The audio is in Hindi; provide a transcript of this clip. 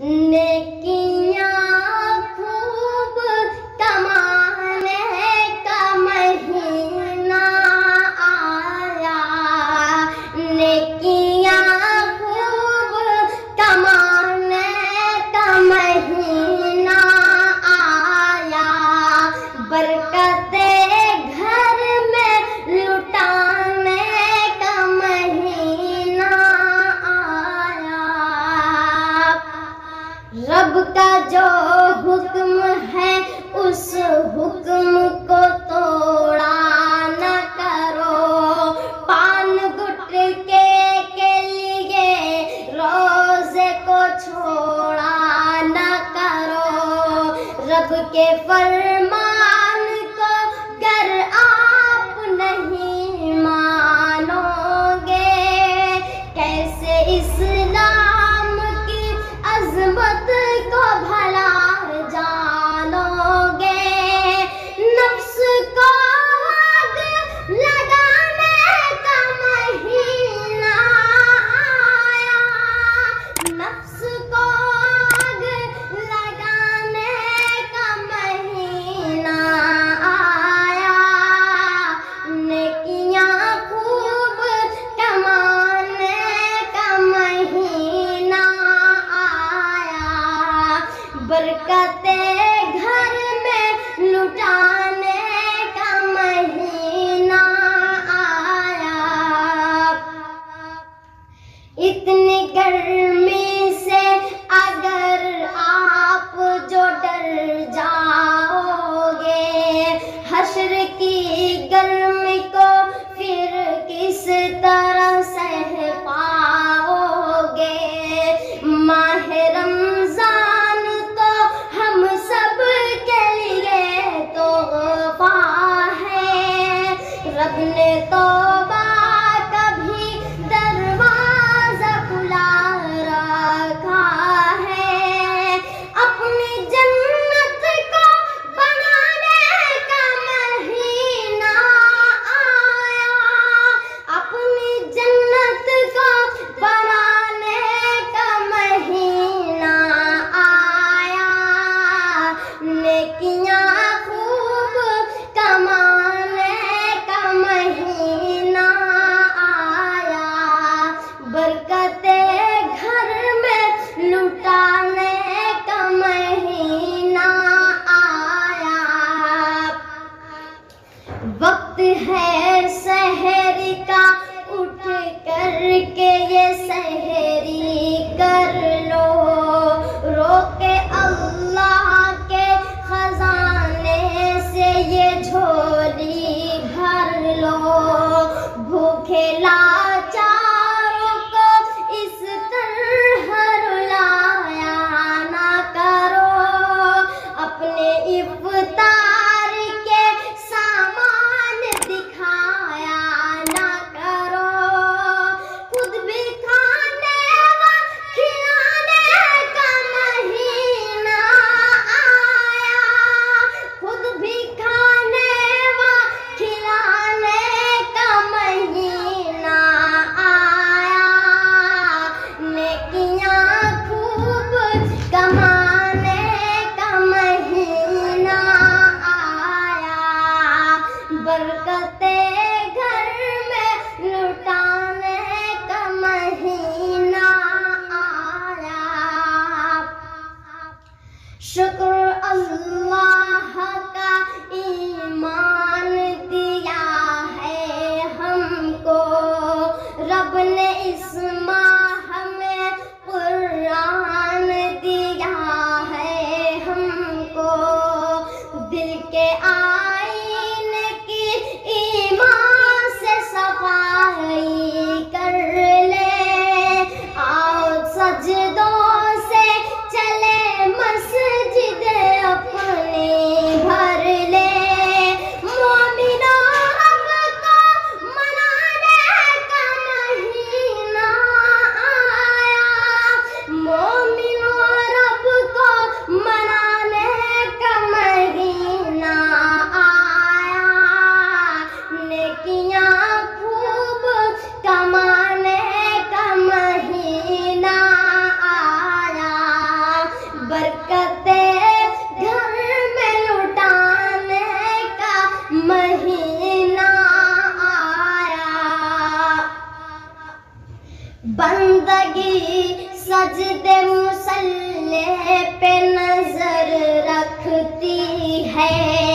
नेकियां खूब कमाने का महीना आया, नेकियां खूब कमाने का महीना आया, बरकते घर में लुटाने का महीना आया। रब का जो हुक्म है उस हुक्म को तोड़ा न करो, पान गुटके के लिए रोजे को छोड़ा न करो। रब के फरमान को गर आप नहीं मानोगे, कैसे इस्लाम की अज़मत को भला जानोगे। नफ्स को आग लगाने का महीना आया, नफ्स को आग लगाने का महीना आया, नेकियां खूब कमाने का महीना आया, बरकते घर में लुटाने का महीना आया। इतनी गर्मी से अगर आप जो डर जाओगे, हश्र की गर्मी को फिर किस तरह सह पाओगे। माह रमजान तो हम सब के लिए तोहफा है, रब ने तौबा कभी दरवाजा खुला रखा है। अपनी जन्नत को बनाने का महीना आया, अपनी जन्नत को बनाने का महीना आया, नेकियां खूब कमाने का महीना आया, बरकते घर में लुटाने का महीना आया। वक्त है सहरी का, उठ कर के ये सहरी कर लो, रोके अल्लाह के खजाने से ये झोली भर लो। भूखे लाचारों को इस तरह रुलाया ना करो, अपने इफ्तार के सामान दिखाया ना करो। खुद भी खाने व खिलाने का महीना आया, खुद भी खाने व खिलाने का महीना आया, नेकियां खूब कमाने का महीना आया, बरकते घर में लुटाने का महीना आया। शुक्र अल्लाह का ईमान दिया है हमको, रब ने इस माह में कुरान दिया है हमको। दिल के आईने की ईमान से सफाई कर ले, आओ सजदों से चले मस्जिद मुसल्ले पे नजर रखती है।